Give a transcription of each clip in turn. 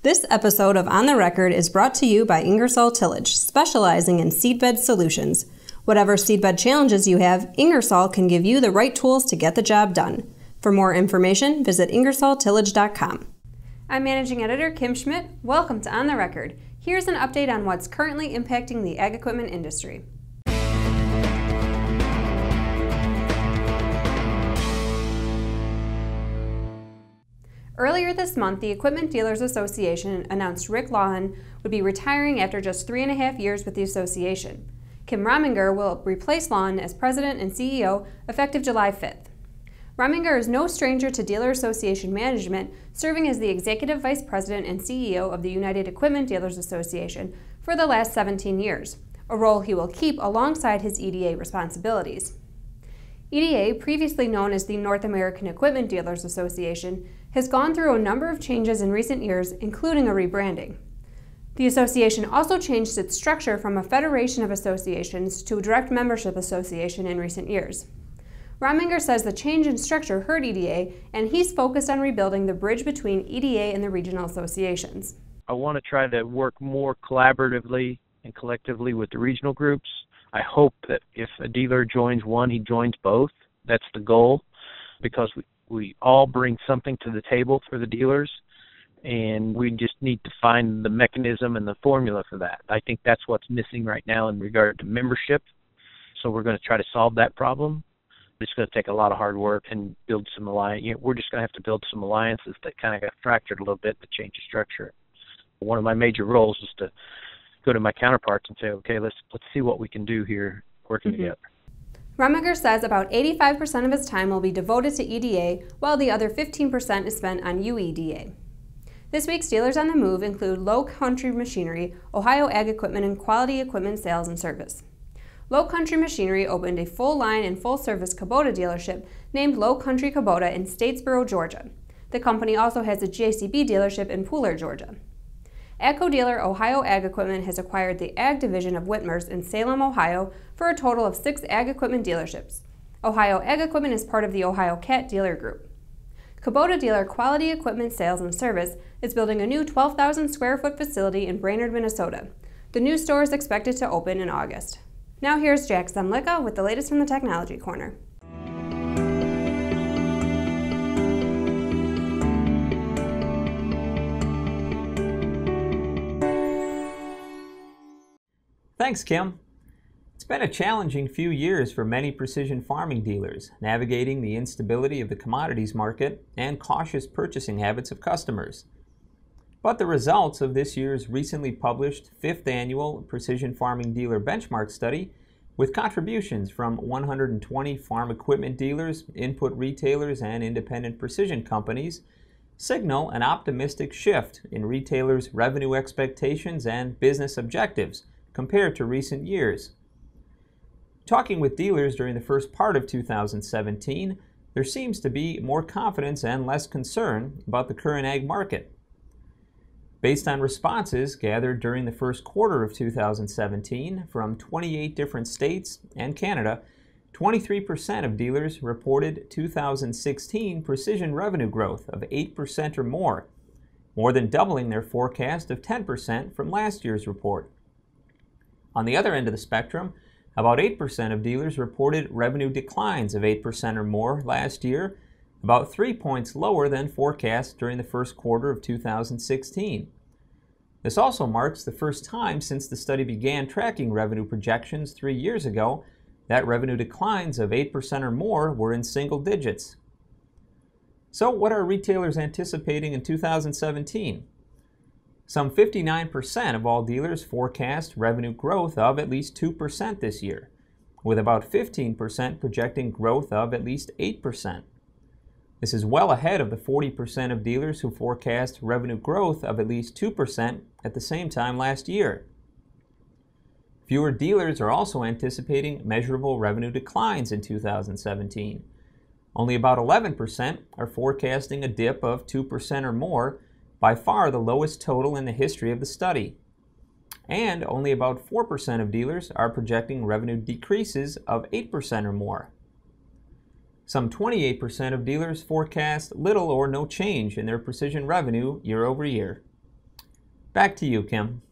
This episode of On the Record is brought to you by Ingersoll Tillage, specializing in seedbed solutions. Whatever seedbed challenges you have, Ingersoll can give you the right tools to get the job done. For more information, visit ingersolltillage.com. I'm Managing Editor Kim Schmidt. Welcome to On the Record. Here's an update on what's currently impacting the ag equipment industry. Earlier this month, the Equipment Dealers Association announced Rick Lawhon would be retiring after just 3.5 years with the association. Kim Rominger will replace Lawhon as president and CEO effective July 5th. Rominger is no stranger to Dealer Association management, serving as the executive vice president and CEO of the United Equipment Dealers Association for the last 17 years, a role he will keep alongside his EDA responsibilities. EDA, previously known as the North American Equipment Dealers Association, has gone through a number of changes in recent years, including a rebranding. The association also changed its structure from a federation of associations to a direct membership association in recent years. Rominger says the change in structure hurt EDA, and he's focused on rebuilding the bridge between EDA and the regional associations. I want to try to work more collaboratively and collectively with the regional groups. I hope that if a dealer joins one, he joins both. That's the goal, because we all bring something to the table for the dealers, and we just need to find the mechanism and the formula for that. I think that's what's missing right now in regard to membership, so we're going to try to solve that problem. It's going to take a lot of hard work and build some alliances. We're just going to have to build some alliances that kind of got fractured a little bit to change the structure. One of my major roles is to go to my counterparts and say, okay, let's see what we can do here working together. Rominger says about 85% of his time will be devoted to EDA, while the other 15% is spent on UEDA. This week's Dealers on the Move include Low Country Machinery, Ohio Ag Equipment and Quality Equipment Sales and Service. Low Country Machinery opened a full-line and full-service Kubota dealership named Low Country Kubota in Statesboro, Georgia. The company also has a JCB dealership in Pooler, Georgia. AGCO dealer Ohio Ag Equipment has acquired the Ag division of Whitmer's in Salem, Ohio for a total of 6 Ag Equipment dealerships. Ohio Ag Equipment is part of the Ohio Cat dealer group. Kubota dealer Quality Equipment Sales and Service is building a new 12,000 square foot facility in Brainerd, Minnesota. The new store is expected to open in August. Now here's Jack Zemlicka with the latest from the Technology Corner. Thanks, Kim. It's been a challenging few years for many precision farming dealers, navigating the instability of the commodities market and cautious purchasing habits of customers. But the results of this year's recently published 5th Annual Precision Farming Dealer Benchmark Study, with contributions from 120 farm equipment dealers, input retailers, and independent precision companies, signal an optimistic shift in retailers' revenue expectations and business objectives compared to recent years. Talking with dealers during the first part of 2017, there seems to be more confidence and less concern about the current ag market. Based on responses gathered during the first quarter of 2017 from 28 different states and Canada, 23% of dealers reported 2016 precision revenue growth of 8% or more than doubling their forecast of 10% from last year's report. On the other end of the spectrum, about 8% of dealers reported revenue declines of 8% or more last year, about 3 points lower than forecast during the first quarter of 2016. This also marks the first time since the study began tracking revenue projections 3 years ago that revenue declines of 8% or more were in single digits. So what are retailers anticipating in 2017? Some 59% of all dealers forecast revenue growth of at least 2% this year, with about 15% projecting growth of at least 8%. This is well ahead of the 40% of dealers who forecast revenue growth of at least 2% at the same time last year. Fewer dealers are also anticipating measurable revenue declines in 2017. Only about 11% are forecasting a dip of 2% or more, by far the lowest total in the history of the study. And only about 4% of dealers are projecting revenue decreases of 8% or more. Some 28% of dealers forecast little or no change in their precision revenue year over year. Back to you, Kim.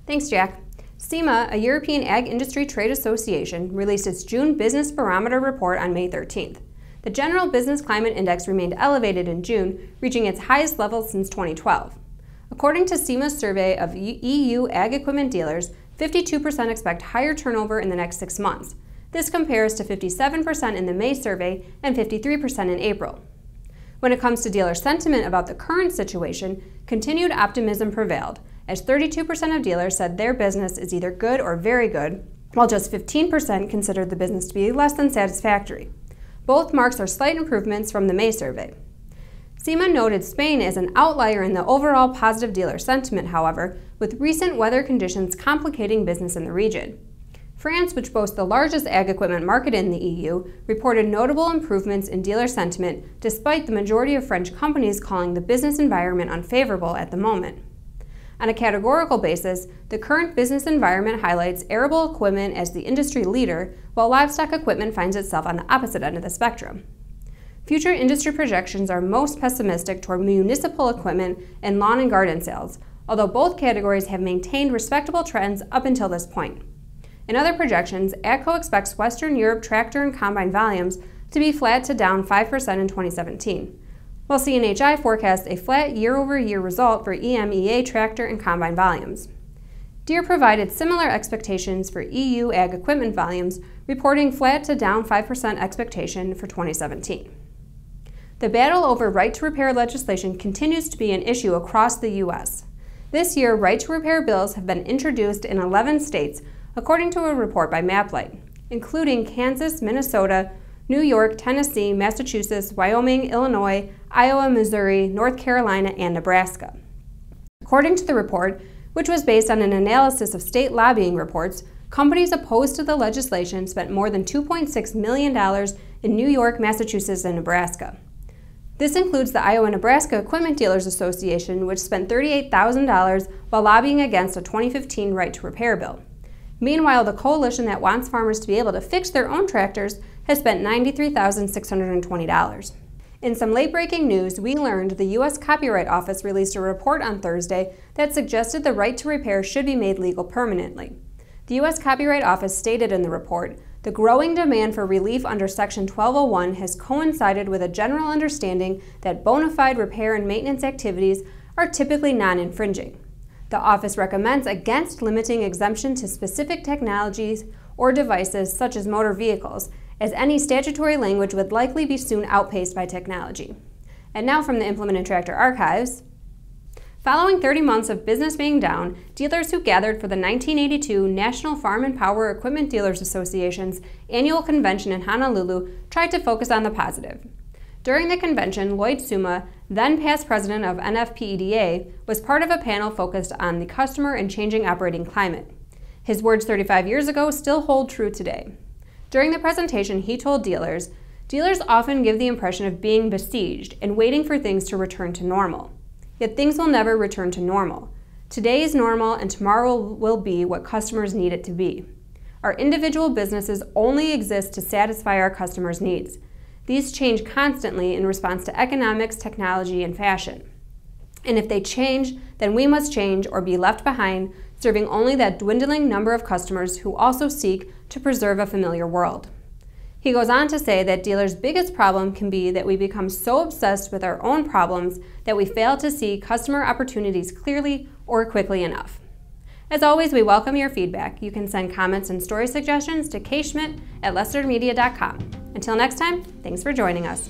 Thanks, Jack. SEMA, a European Ag Industry Trade Association, released its June Business Barometer report on May 13th. The General Business Climate Index remained elevated in June, reaching its highest level since 2012. According to SEMA's survey of EU ag equipment dealers, 52% expect higher turnover in the next 6 months. This compares to 57% in the May survey and 53% in April. When it comes to dealer sentiment about the current situation, continued optimism prevailed, as 32% of dealers said their business is either good or very good, while just 15% considered the business to be less than satisfactory. Both marks are slight improvements from the May survey. SEMA noted Spain as an outlier in the overall positive dealer sentiment, however, with recent weather conditions complicating business in the region. France, which boasts the largest ag equipment market in the EU, reported notable improvements in dealer sentiment despite the majority of French companies calling the business environment unfavorable at the moment. On a categorical basis, the current business environment highlights arable equipment as the industry leader, while livestock equipment finds itself on the opposite end of the spectrum. Future industry projections are most pessimistic toward municipal equipment and lawn and garden sales, although both categories have maintained respectable trends up until this point. In other projections, AGCO expects Western Europe tractor and combine volumes to be flat to down 5% in 2017, while CNHI forecasts a flat year-over-year result for EMEA tractor and combine volumes. Deere provided similar expectations for EU ag equipment volumes, reporting flat to down 5% expectation for 2017. The battle over right-to-repair legislation continues to be an issue across the U.S. This year, right-to-repair bills have been introduced in 11 states, according to a report by MapLight, including Kansas, Minnesota, New York, Tennessee, Massachusetts, Wyoming, Illinois, Iowa, Missouri, North Carolina, and Nebraska. According to the report, which was based on an analysis of state lobbying reports, companies opposed to the legislation spent more than $2.6 million in New York, Massachusetts, and Nebraska. This includes the Iowa-Nebraska Equipment Dealers Association, which spent $38,000 while lobbying against a 2015 right-to-repair bill. Meanwhile, the coalition that wants farmers to be able to fix their own tractors has spent $93,620. In some late-breaking news, we learned the U.S. Copyright Office released a report on Thursday that suggested the right to repair should be made legal permanently. The U.S. Copyright Office stated in the report, "The growing demand for relief under Section 1201 has coincided with a general understanding that bona fide repair and maintenance activities are typically non-infringing. The office recommends against limiting exemption to specific technologies or devices such as motor vehicles, as any statutory language would likely be soon outpaced by technology." And now from the Implement and Tractor Archives. Following 30 months of business being down, dealers who gathered for the 1982 National Farm and Power Equipment Dealers Association's annual convention in Honolulu tried to focus on the positive. During the convention, Lloyd Suma, then past president of NFP-EDA, was part of a panel focused on the customer and changing operating climate. His words 35 years ago still hold true today. During the presentation, he told dealers often give the impression of being besieged and waiting for things to return to normal. Yet things will never return to normal. Today is normal and tomorrow will be what customers need it to be. Our individual businesses only exist to satisfy our customers' needs. These change constantly in response to economics, technology, and fashion. And if they change, then we must change or be left behind, serving only that dwindling number of customers who also seek to preserve a familiar world. He goes on to say that dealers' biggest problem can be that we become so obsessed with our own problems that we fail to see customer opportunities clearly or quickly enough. As always, we welcome your feedback. You can send comments and story suggestions to kschmidt@lestermedia.com. Until next time, thanks for joining us.